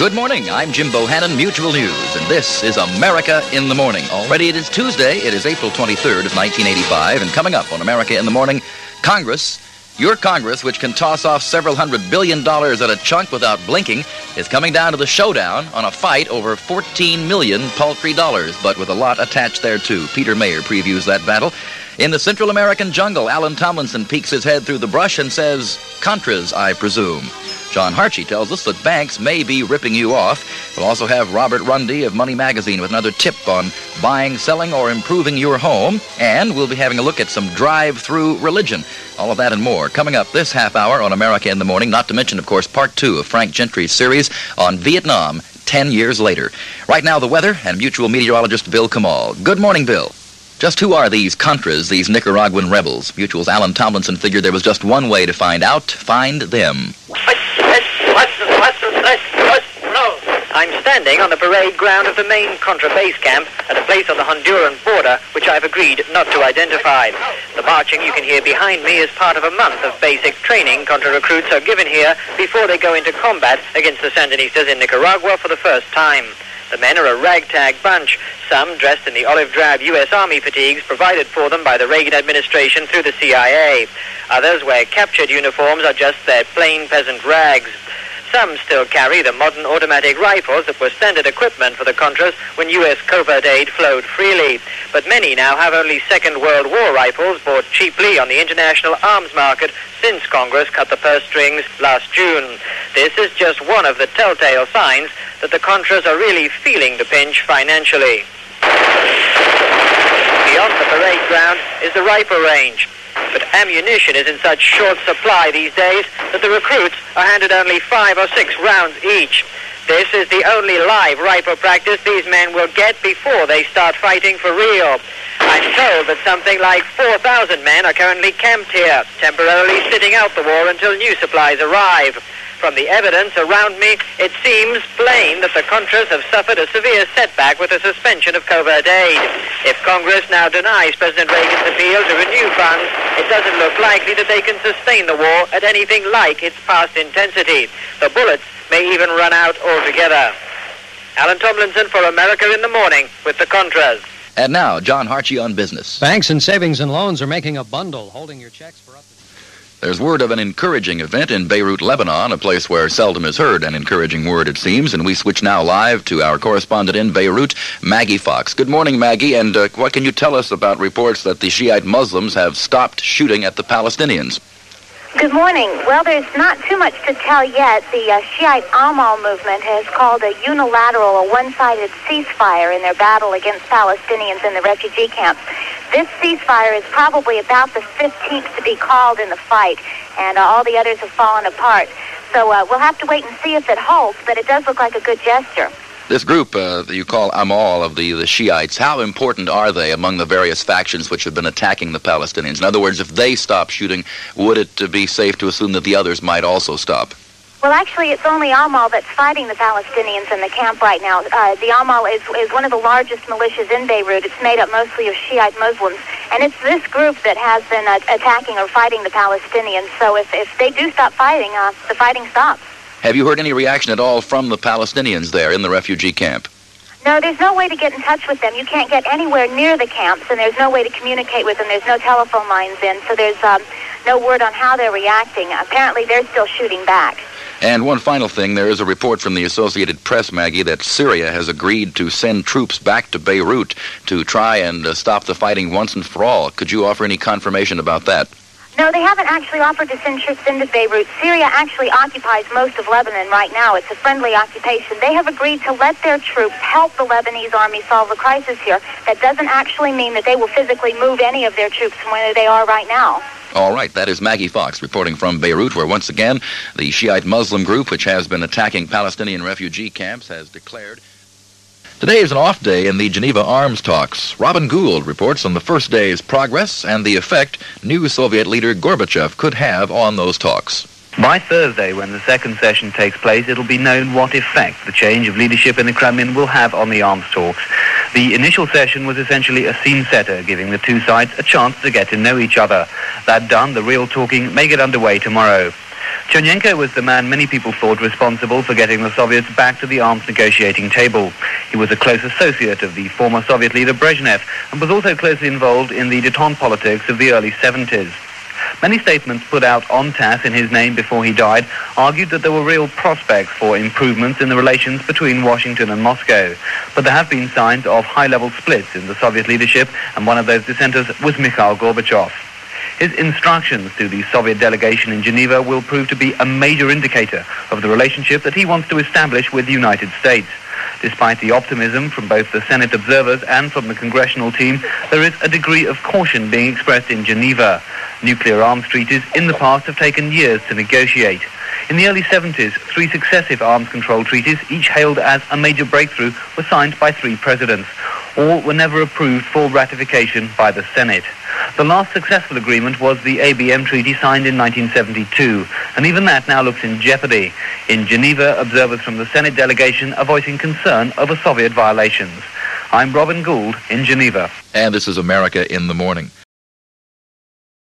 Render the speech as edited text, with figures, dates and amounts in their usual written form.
Good morning. I'm Jim Bohannon, Mutual News, and this is America in the Morning. Already it is Tuesday. It is April 23rd of 1985, and coming up on America in the Morning, Congress, your Congress, which can toss off several $100 billion at a chunk without blinking, is coming down to the showdown on a fight over $14 million paltry dollars, but with a lot attached there, too. Peter Mayer previews that battle. In the Central American jungle, Alan Tomlinson peeks his head through the brush and says, Contras, I presume. John Harchie tells us that banks may be ripping you off. We'll also have Robert Rundy of Money Magazine with another tip on buying, selling, or improving your home. And we'll be having a look at some drive-through religion. All of that and more coming up this half hour on America in the Morning, not to mention, of course, part 2 of Frank Gentry's series on Vietnam 10 years later. Right now, the weather and mutual meteorologist Bill Kamal. Good morning, Bill. Just who are these Contras, these Nicaraguan rebels? Mutual's Alan Tomlinson figured there was just one way to find out. Find them. I'm standing on the parade ground of the main Contra base camp at a place on the Honduran border which I've agreed not to identify. The marching you can hear behind me is part of a month of basic training Contra recruits are given here before they go into combat against the Sandinistas in Nicaragua for the first time. The men are a ragtag bunch, some dressed in the olive-drab U.S. Army fatigues provided for them by the Reagan administration through the CIA. Others wear captured uniforms or just their plain peasant rags. Some still carry the modern automatic rifles that were standard equipment for the Contras when U.S. covert aid flowed freely. But many now have only Second World War rifles bought cheaply on the international arms market since Congress cut the purse strings last June. This is just one of the telltale signs that the Contras are really feeling the pinch financially. Beyond the parade ground is the rifle range. But ammunition is in such short supply these days that the recruits are handed only 5 or 6 rounds each. This is the only live rifle practice these men will get before they start fighting for real. I'm told that something like 4,000 men are currently camped here, temporarily sitting out the war until new supplies arrive. From the evidence around me, it seems plain that the Contras have suffered a severe setback with the suspension of covert aid. If Congress now denies President Reagan's appeal to renew funds, it doesn't look likely that they can sustain the war at anything like its past intensity. The bullets may even run out altogether. Alan Tomlinson for America in the Morning with the Contras. And now, John Harchie on business. Banks and savings and loans are making a bundle, holding your checks for up to... There's word of an encouraging event in Beirut, Lebanon, a place where seldom is heard an encouraging word, it seems, and we switch now live to our correspondent in Beirut, Maggie Fox. Good morning, Maggie, and what can you tell us about reports that the Shiite Muslims have stopped shooting at the Palestinians? Good morning. Well, there's not too much to tell yet. The Shiite Amal movement has called a unilateral, a one-sided ceasefire in their battle against Palestinians in the refugee camps. This ceasefire is probably about the 15th to be called in the fight, and all the others have fallen apart. So we'll have to wait and see if it holds, but it does look like a good gesture. This group that you call Amal of the Shiites, how important are they among the various factions which have been attacking the Palestinians? In other words, if they stop shooting, would it be safe to assume that the others might also stop? Well, actually, it's only Amal that's fighting the Palestinians in the camp right now. The Amal is one of the largest militias in Beirut. It's made up mostly of Shiite Muslims. And it's this group that has been attacking or fighting the Palestinians. So if they do stop fighting, the fighting stops. Have you heard any reaction at all from the Palestinians there in the refugee camp? No, there's no way to get in touch with them. You can't get anywhere near the camps, and there's no way to communicate with them. There's no telephone lines in, so there's no word on how they're reacting. Apparently, they're still shooting back. And one final thing, there is a report from the Associated Press, Maggie, that Syria has agreed to send troops back to Beirut to try and stop the fighting once and for all. Could you offer any confirmation about that? No, they haven't actually offered to send troops into Beirut. Syria actually occupies most of Lebanon right now. It's a friendly occupation. They have agreed to let their troops help the Lebanese army solve the crisis here. That doesn't actually mean that they will physically move any of their troops from where they are right now. All right, that is Maggie Fox reporting from Beirut, where once again the Shiite Muslim group, which has been attacking Palestinian refugee camps, has declared... Today is an off day in the Geneva arms talks. Robin Gould reports on the first day's progress and the effect new Soviet leader Gorbachev could have on those talks. By Thursday, when the second session takes place, it'll be known what effect the change of leadership in the Kremlin will have on the arms talks. The initial session was essentially a scene-setter, giving the two sides a chance to get to know each other. That done, the real talking may get underway tomorrow. Chernenko was the man many people thought responsible for getting the Soviets back to the arms negotiating table. He was a close associate of the former Soviet leader Brezhnev and was also closely involved in the détente politics of the early 70s. Many statements put out on TASS in his name before he died argued that there were real prospects for improvements in the relations between Washington and Moscow. But there have been signs of high-level splits in the Soviet leadership, and one of those dissenters was Mikhail Gorbachev. His instructions to the Soviet delegation in Geneva will prove to be a major indicator of the relationship that he wants to establish with the United States. Despite the optimism from both the Senate observers and from the congressional team, there is a degree of caution being expressed in Geneva. Nuclear arms treaties in the past have taken years to negotiate. In the early 70s, 3 successive arms control treaties, each hailed as a major breakthrough, were signed by 3 presidents. All were never approved for ratification by the Senate. The last successful agreement was the ABM Treaty signed in 1972, and even that now looks in jeopardy. In Geneva, observers from the Senate delegation are voicing concern over Soviet violations. I'm Robin Gould in Geneva. And this is America in the Morning.